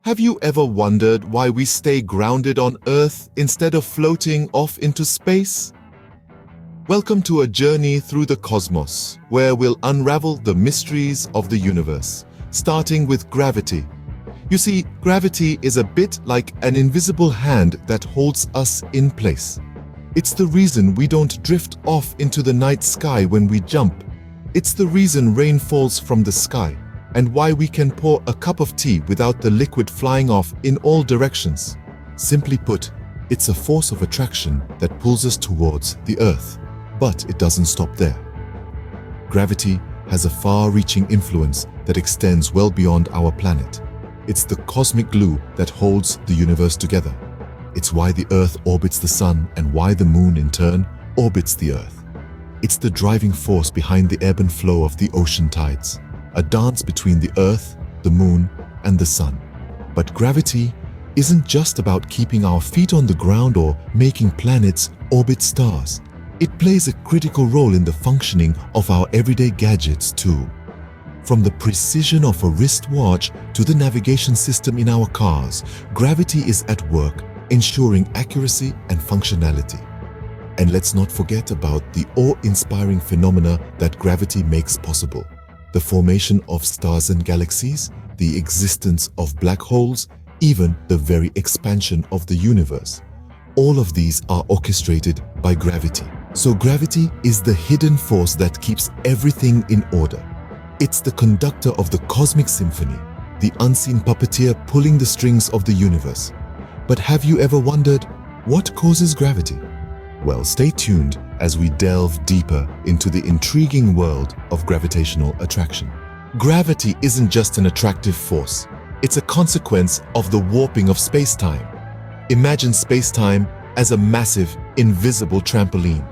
Have you ever wondered why we stay grounded on Earth instead of floating off into space? Welcome to a journey through the cosmos, where we'll unravel the mysteries of the universe, starting with gravity. You see, gravity is a bit like an invisible hand that holds us in place. It's the reason we don't drift off into the night sky when we jump. It's the reason rain falls from the sky, and why we can pour a cup of tea without the liquid flying off in all directions. Simply put, it's a force of attraction that pulls us towards the Earth. But it doesn't stop there. Gravity has a far-reaching influence that extends well beyond our planet. It's the cosmic glue that holds the universe together. It's why the Earth orbits the Sun and why the Moon, in turn, orbits the Earth. It's the driving force behind the ebb and flow of the ocean tides, a dance between the Earth, the Moon, and the Sun. But gravity isn't just about keeping our feet on the ground or making planets orbit stars. It plays a critical role in the functioning of our everyday gadgets too. From the precision of a wristwatch to the navigation system in our cars, gravity is at work, ensuring accuracy and functionality. And let's not forget about the awe-inspiring phenomena that gravity makes possible. The formation of stars and galaxies, the existence of black holes, even the very expansion of the universe. All of these are orchestrated by gravity. So gravity is the hidden force that keeps everything in order. It's the conductor of the cosmic symphony, the unseen puppeteer pulling the strings of the universe. But have you ever wondered what causes gravity? Well, stay tuned as we delve deeper into the intriguing world of gravitational attraction. Gravity isn't just an attractive force. It's a consequence of the warping of space-time. Imagine space-time as a massive, invisible trampoline.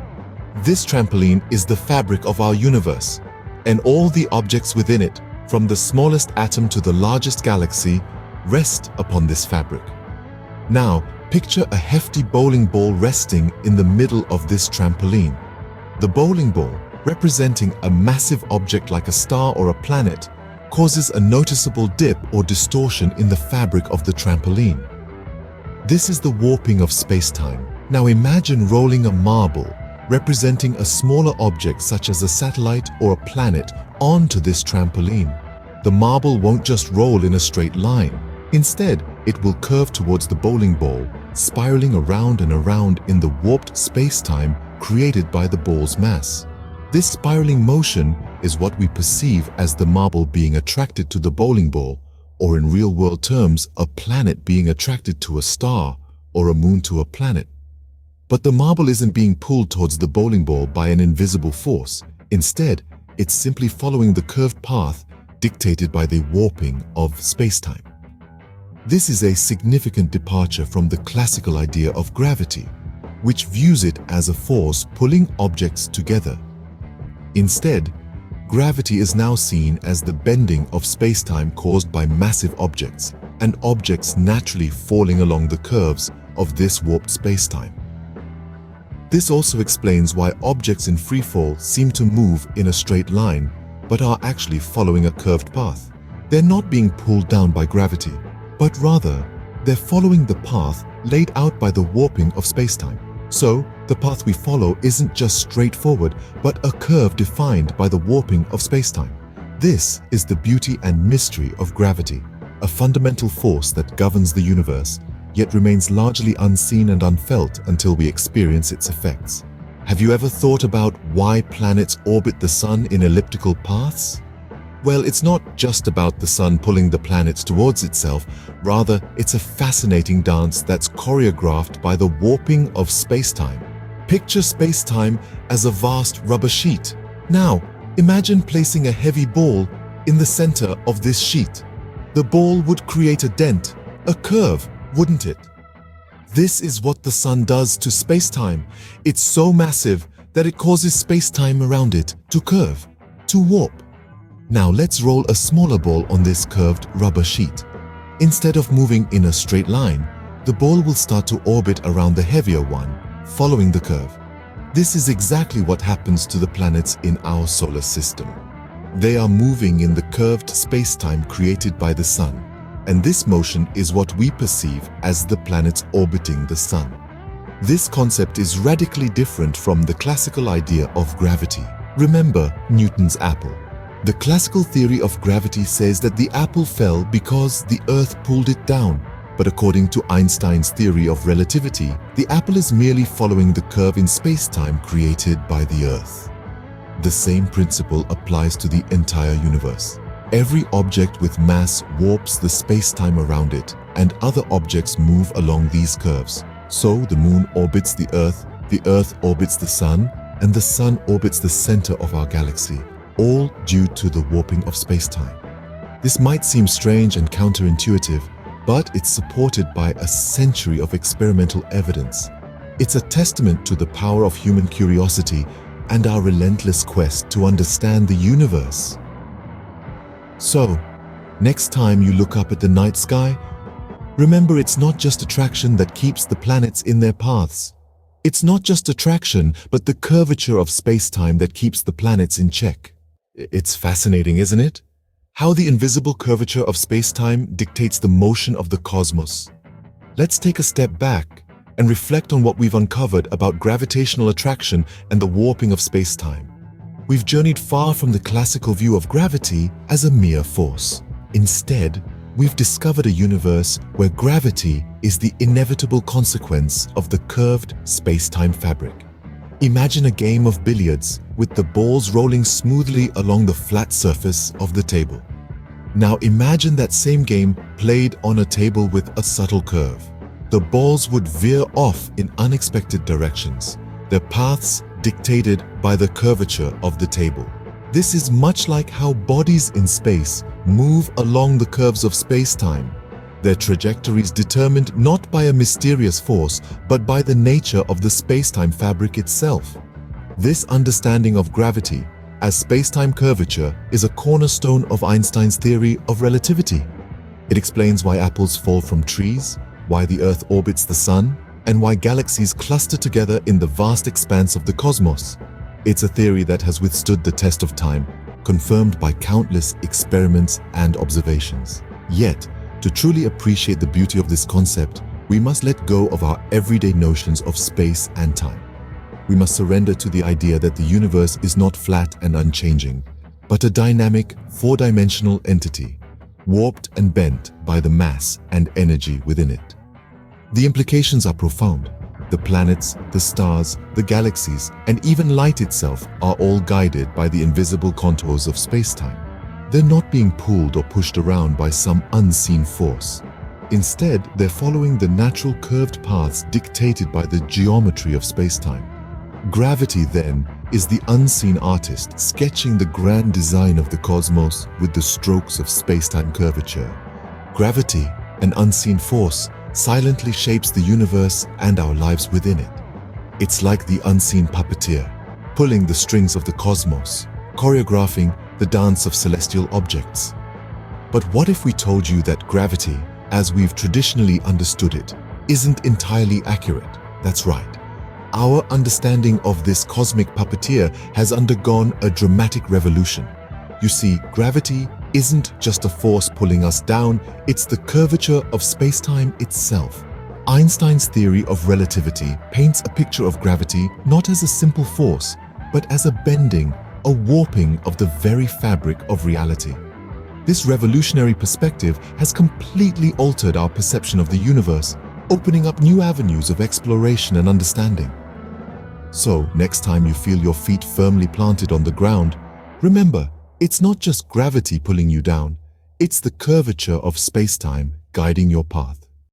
This trampoline is the fabric of our universe, and all the objects within it, from the smallest atom to the largest galaxy, rest upon this fabric. Now, picture a hefty bowling ball resting in the middle of this trampoline. The bowling ball, representing a massive object like a star or a planet, causes a noticeable dip or distortion in the fabric of the trampoline. This is the warping of space-time. Now imagine rolling a marble, representing a smaller object such as a satellite or a planet, onto this trampoline. The marble won't just roll in a straight line. Instead, it will curve towards the bowling ball, spiraling around and around in the warped space-time created by the ball's mass. This spiraling motion is what we perceive as the marble being attracted to the bowling ball, or in real-world terms, a planet being attracted to a star or a moon to a planet. But the marble isn't being pulled towards the bowling ball by an invisible force. Instead, it's simply following the curved path dictated by the warping of space-time. This is a significant departure from the classical idea of gravity, which views it as a force pulling objects together. Instead, gravity is now seen as the bending of space-time caused by massive objects, and objects naturally falling along the curves of this warped space-time. This also explains why objects in freefall seem to move in a straight line, but are actually following a curved path. They're not being pulled down by gravity, but rather, they're following the path laid out by the warping of space-time. So, the path we follow isn't just straightforward, but a curve defined by the warping of space-time. This is the beauty and mystery of gravity, a fundamental force that governs the universe, yet remains largely unseen and unfelt until we experience its effects. Have you ever thought about why planets orbit the Sun in elliptical paths? Well, it's not just about the Sun pulling the planets towards itself. Rather, it's a fascinating dance that's choreographed by the warping of space-time. Picture space-time as a vast rubber sheet. Now, imagine placing a heavy ball in the center of this sheet. The ball would create a dent, a curve, wouldn't it? This is what the Sun does to space-time. It's so massive that it causes space-time around it to curve, to warp. Now let's roll a smaller ball on this curved rubber sheet. Instead of moving in a straight line, the ball will start to orbit around the heavier one, following the curve. This is exactly what happens to the planets in our solar system. They are moving in the curved space-time created by the Sun. and this motion is what we perceive as the planets orbiting the Sun. This concept is radically different from the classical idea of gravity. Remember Newton's apple. The classical theory of gravity says that the apple fell because the Earth pulled it down. But according to Einstein's theory of relativity, the apple is merely following the curve in space-time created by the Earth. The same principle applies to the entire universe. Every object with mass warps the space-time around it, and other objects move along these curves. So the Moon orbits the Earth orbits the Sun, and the Sun orbits the center of our galaxy, all due to the warping of space-time. This might seem strange and counterintuitive, but it's supported by a century of experimental evidence. It's a testament to the power of human curiosity and our relentless quest to understand the universe. So, next time you look up at the night sky, remember it's not just attraction that keeps the planets in their paths. It's not just attraction, but the curvature of space-time that keeps the planets in check. It's fascinating, isn't it? How the invisible curvature of space-time dictates the motion of the cosmos. Let's take a step back and reflect on what we've uncovered about gravitational attraction and the warping of space-time. We've journeyed far from the classical view of gravity as a mere force. Instead, we've discovered a universe where gravity is the inevitable consequence of the curved space-time fabric. Imagine a game of billiards with the balls rolling smoothly along the flat surface of the table. Now imagine that same game played on a table with a subtle curve. The balls would veer off in unexpected directions, their paths dictated by the curvature of the table. This is much like how bodies in space move along the curves of space-time. Their trajectories determined not by a mysterious force, but by the nature of the space-time fabric itself. This understanding of gravity as space-time curvature is a cornerstone of Einstein's theory of relativity. It explains why apples fall from trees, why the Earth orbits the Sun, and why galaxies cluster together in the vast expanse of the cosmos. It's a theory that has withstood the test of time, confirmed by countless experiments and observations. Yet, to truly appreciate the beauty of this concept, we must let go of our everyday notions of space and time. We must surrender to the idea that the universe is not flat and unchanging, but a dynamic, four-dimensional entity, warped and bent by the mass and energy within it. The implications are profound. The planets, the stars, the galaxies, and even light itself are all guided by the invisible contours of space-time. They're not being pulled or pushed around by some unseen force. Instead, they're following the natural curved paths dictated by the geometry of space-time. Gravity, then, is the unseen artist sketching the grand design of the cosmos with the strokes of space-time curvature. Gravity, an unseen force, silently shapes the universe and our lives within it. It's like the unseen puppeteer, pulling the strings of the cosmos, choreographing the dance of celestial objects. But what if we told you that gravity, as we've traditionally understood it, isn't entirely accurate? That's right. Our understanding of this cosmic puppeteer has undergone a dramatic revolution. You see, gravity isn't just a force pulling us down, it's the curvature of space-time itself. Einstein's theory of relativity paints a picture of gravity not as a simple force, but as a bending, a warping of the very fabric of reality. This revolutionary perspective has completely altered our perception of the universe, opening up new avenues of exploration and understanding. So, next time you feel your feet firmly planted on the ground, remember, it's not just gravity pulling you down, it's the curvature of space-time guiding your path.